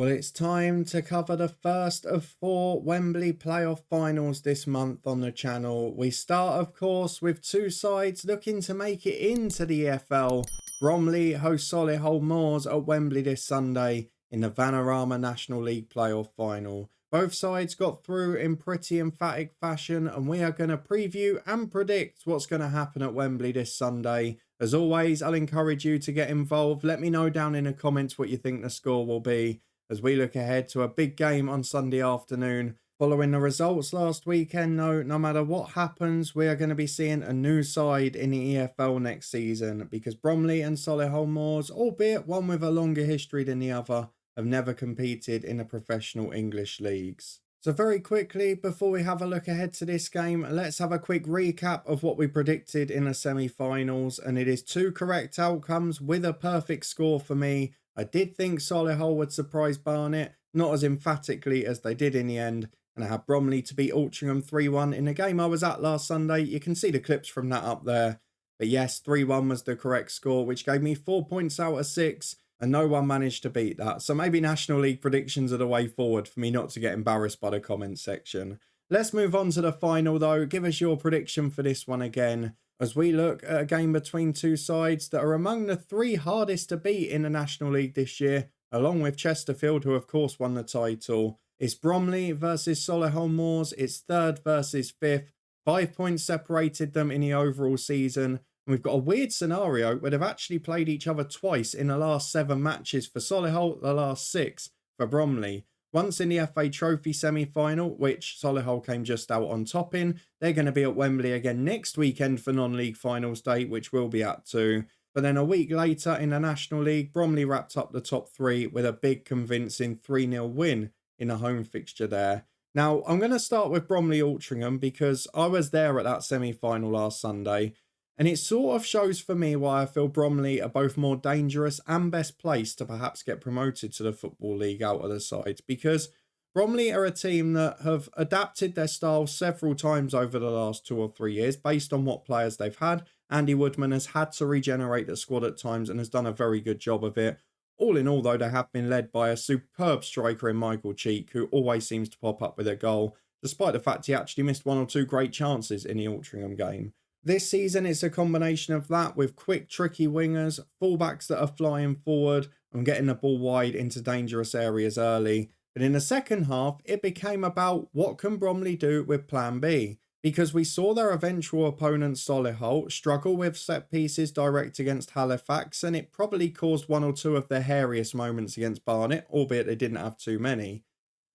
Well, it's time to cover the first of four Wembley playoff finals this month on the channel. We start, of course, with two sides looking to make it into the EFL. Bromley host Solihull Moors at Wembley this Sunday in the Vanarama National League playoff final. Both sides got through in pretty emphatic fashion, and we are going to preview and predict what's going to happen at Wembley this Sunday. As always, I'll encourage you to get involved. Let me know down in the comments what you think the score will be, as we look ahead to a big game on Sunday afternoon. Following the results last weekend, though, no matter what happens, we are going to be seeing a new side in the EFL next season, because Bromley and Solihull Moors, albeit one with a longer history than the other, have never competed in the professional English leagues. So very quickly, before we have a look ahead to this game, let's have a quick recap of what we predicted in the semi-finals, and it is two correct outcomes with a perfect score for me. I did think Solihull would surprise Barnet, not as emphatically as they did in the end, and I had Bromley to beat Altrincham 3-1 in the game I was at last Sunday. You can see the clips from that up there. But yes, 3-1 was the correct score, which gave me 4 points out of 6, and no one managed to beat that. So maybe National League predictions are the way forward for me not to get embarrassed by the comments section. Let's move on to the final though. Give us your prediction for this one again, as we look at a game between two sides that are among the three hardest to beat in the National League this year, along with Chesterfield, who of course won the title. It's Bromley versus Solihull Moors. It's third versus fifth. 5 points separated them in the overall season. And we've got a weird scenario where they've actually played each other twice in the last 7 matches for Solihull, the last 6 for Bromley. Once in the FA Trophy semi-final, which Solihull came just out on top in. They're going to be at Wembley again next weekend for non-league finals day, which we'll be at too. But then a week later in the National League, Bromley wrapped up the top 3 with a big convincing 3-0 win in a home fixture there. Now, I'm going to start with Bromley Altrincham because I was there at that semi-final last Sunday. And it sort of shows for me why I feel Bromley are both more dangerous and best placed to perhaps get promoted to the Football League out of the sides, because Bromley are a team that have adapted their style several times over the last 2 or 3 years based on what players they've had. Andy Woodman has had to regenerate the squad at times and has done a very good job of it. All in all, though, they have been led by a superb striker in Michael Cheek, who always seems to pop up with a goal, despite the fact he actually missed 1 or 2 great chances in the Altrincham game. This season, it's a combination of that with quick, tricky wingers, fullbacks that are flying forward and getting the ball wide into dangerous areas early. But in the second half, it became about what can Bromley do with plan B, because we saw their eventual opponent Solihull struggle with set pieces direct against Halifax, and it probably caused 1 or 2 of their hairiest moments against Barnet, albeit they didn't have too many.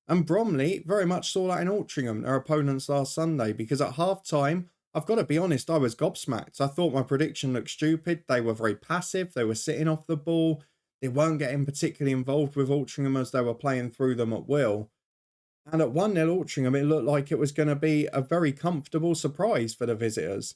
And Bromley very much saw that in Altrincham, their opponents last Sunday, because at half-time, I've got to be honest, I was gobsmacked. I thought my prediction looked stupid. They were very passive. They were sitting off the ball. They weren't getting particularly involved with Altrincham as they were playing through them at will. And at 1-0 Altrincham, it looked like it was going to be a very comfortable surprise for the visitors.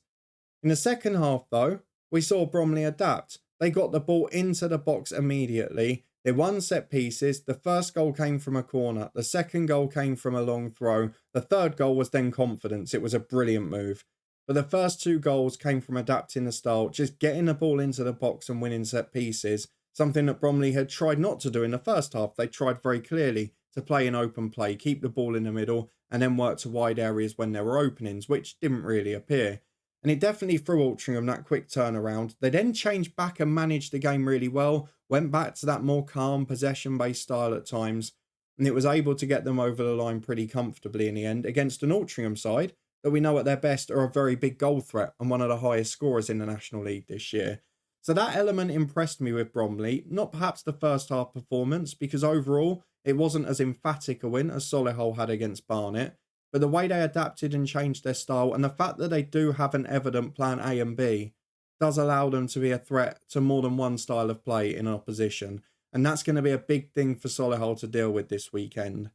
In the second half, though, we saw Bromley adapt. They got the ball into the box immediately. They won set pieces. The first goal came from a corner. The second goal came from a long throw. The third goal was then confidence. It was a brilliant move. But the first 2 goals came from adapting the style, just getting the ball into the box and winning set pieces, something that Bromley had tried not to do in the first half. They tried very clearly to play in open play, keep the ball in the middle, and then work to wide areas when there were openings, which didn't really appear. And it definitely threw Altrincham that quick turnaround. They then changed back and managed the game really well, went back to that more calm, possession-based style at times, and it was able to get them over the line pretty comfortably in the end against an Altrincham side that we know at their best are a very big goal threat and one of the highest scorers in the National League this year. So that element impressed me with Bromley, not perhaps the first half performance, because overall it wasn't as emphatic a win as Solihull had against Barnet, but the way they adapted and changed their style and the fact that they do have an evident plan A and B does allow them to be a threat to more than one style of play in opposition. And that's going to be a big thing for Solihull to deal with this weekend.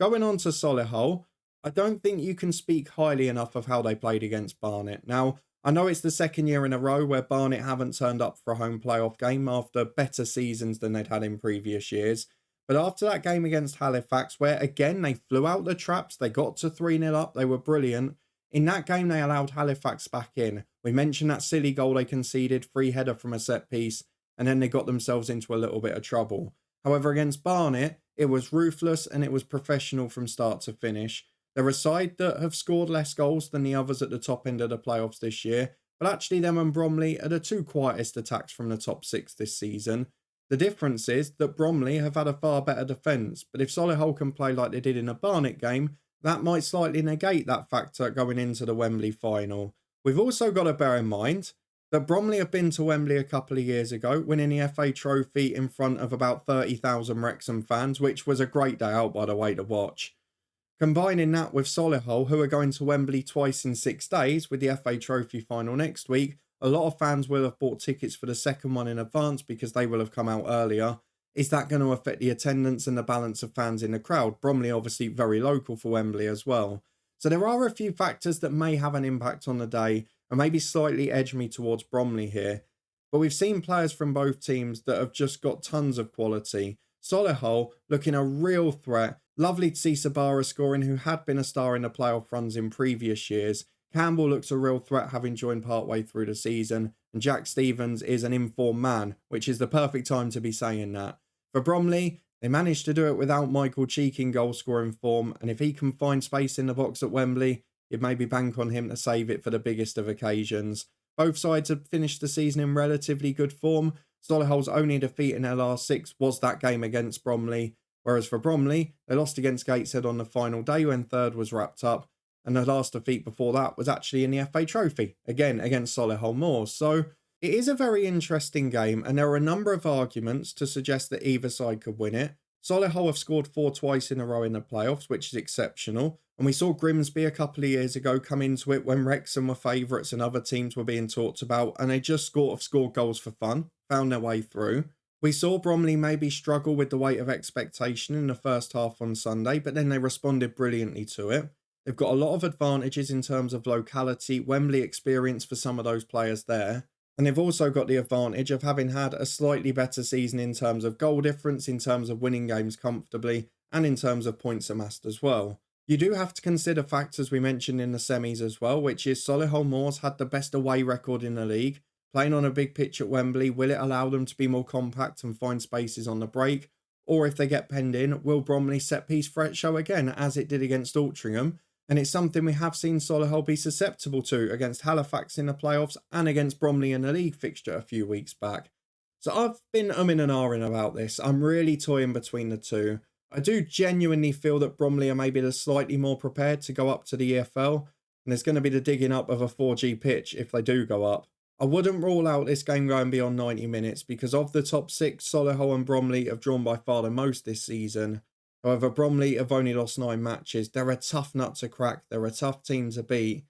Going on to Solihull, I don't think you can speak highly enough of how they played against Barnet. Now, I know it's the second year in a row where Barnet haven't turned up for a home playoff game after better seasons than they'd had in previous years. But after that game against Halifax, where again they flew out the traps, they got to 3-0 up, they were brilliant. In that game, they allowed Halifax back in. We mentioned that silly goal they conceded, free header from a set piece, and then they got themselves into a little bit of trouble. However, against Barnet, it was ruthless and it was professional from start to finish. They're a side that have scored less goals than the others at the top end of the playoffs this year, but actually them and Bromley are the two quietest attacks from the top six this season. The difference is that Bromley have had a far better defence, but if Solihull can play like they did in a Barnet game, that might slightly negate that factor going into the Wembley final. We've also got to bear in mind that Bromley have been to Wembley a couple of years ago, winning the FA Trophy in front of about 30,000 Wrexham fans, which was a great day out, by the way, to watch. Combining that with Solihull, who are going to Wembley twice in 6 days with the FA Trophy final next week, a lot of fans will have bought tickets for the second one in advance because they will have come out earlier. Is that going to affect the attendance and the balance of fans in the crowd? Bromley obviously very local for Wembley as well. So there are a few factors that may have an impact on the day and maybe slightly edge me towards Bromley here. But we've seen players from both teams that have just got tons of quality. Solihull looking a real threat. Lovely to see Sabara scoring, who had been a star in the playoff runs in previous years. Campbell looks a real threat, having joined partway through the season. And Jack Stevens is an informed man, which is the perfect time to be saying that. For Bromley, they managed to do it without Michael Cheek in goal-scoring form, and if he can find space in the box at Wembley, you'd maybe bank on him to save it for the biggest of occasions. Both sides have finished the season in relatively good form. Solihull's only defeat in their last 6 was that game against Bromley, whereas for Bromley, they lost against Gateshead on the final day when third was wrapped up, and the last defeat before that was actually in the FA Trophy, again against Solihull Moors. So it is a very interesting game, and there are a number of arguments to suggest that either side could win it. Solihull have scored 4 twice in a row in the playoffs, which is exceptional. And we saw Grimsby a couple of years ago come into it when Wrexham were favourites and other teams were being talked about, and they just scored goals for fun, found their way through. We saw Bromley maybe struggle with the weight of expectation in the first half on Sunday, but then they responded brilliantly to it. They've got a lot of advantages in terms of locality, Wembley experience for some of those players there. And they've also got the advantage of having had a slightly better season in terms of goal difference, in terms of winning games comfortably, and in terms of points amassed as well. You do have to consider factors we mentioned in the semis as well, which is Solihull Moors had the best away record in the league. Playing on a big pitch at Wembley, will it allow them to be more compact and find spaces on the break? Or if they get penned in, will Bromley set-piece threat show again, as it did against Altrincham? And it's something we have seen Solihull be susceptible to against Halifax in the playoffs and against Bromley in the league fixture a few weeks back. So I've been umming and ahhing about this. I'm really toying between the two. I do genuinely feel that Bromley are maybe slightly more prepared to go up to the EFL, and there's going to be the digging up of a 4G pitch if they do go up. I wouldn't rule out this game going beyond 90 minutes because of the top 6, Solihull and Bromley have drawn by far the most this season. However, Bromley have only lost 9 matches. They're a tough nut to crack. They're a tough team to beat.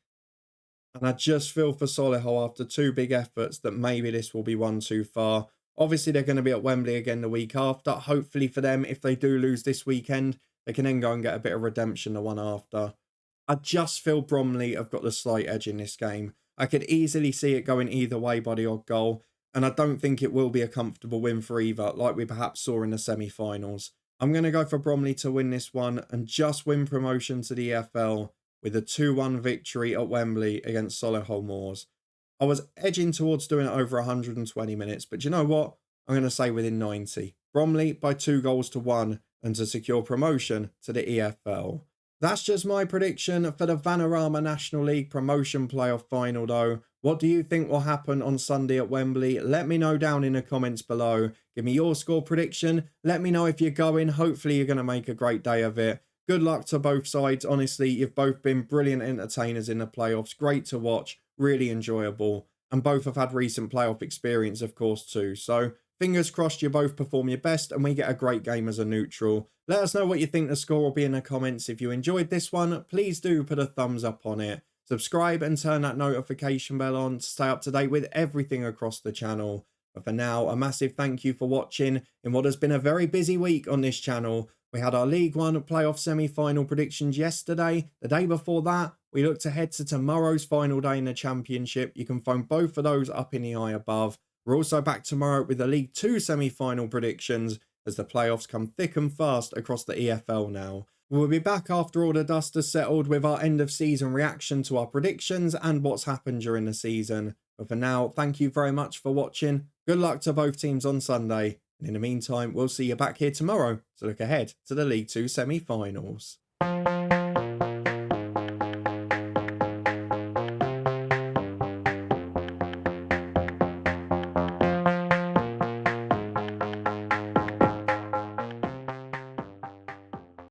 And I just feel for Solihull after 2 big efforts that maybe this will be one too far. Obviously, they're going to be at Wembley again the week after. Hopefully for them, if they do lose this weekend, they can then go and get a bit of redemption the one after. I just feel Bromley have got the slight edge in this game. I could easily see it going either way by the odd goal. And I don't think it will be a comfortable win for either, like we perhaps saw in the semi-finals. I'm going to go for Bromley to win this one and just win promotion to the EFL with a 2-1 victory at Wembley against Solihull Moors. I was edging towards doing it over 120 minutes, but you know what? I'm going to say within 90. Bromley by 2-1 and to secure promotion to the EFL. That's just my prediction for the Vanarama National League promotion playoff final though. What do you think will happen on Sunday at Wembley? Let me know down in the comments below. Give me your score prediction. Let me know if you're going. Hopefully you're going to make a great day of it. Good luck to both sides. Honestly, you've both been brilliant entertainers in the playoffs. Great to watch. Really enjoyable. And both have had recent playoff experience, of course, too. So fingers crossed you both perform your best and we get a great game as a neutral. Let us know what you think the score will be in the comments. If you enjoyed this one, please do put a thumbs up on it. Subscribe and turn that notification bell on to stay up to date with everything across the channel. But for now, a massive thank you for watching in what has been a very busy week on this channel. We had our League One playoff semi-final predictions yesterday. The day before that, we looked ahead to tomorrow's final day in the Championship. You can find both of those up in the eye above. We're also back tomorrow with the League 2 semi-final predictions as the playoffs come thick and fast across the EFL now. We'll be back after all the dust has settled with our end of season reaction to our predictions and what's happened during the season. But for now, thank you very much for watching. Good luck to both teams on Sunday, And in the meantime, we'll see you back here tomorrow to look ahead to the League Two semi-finals.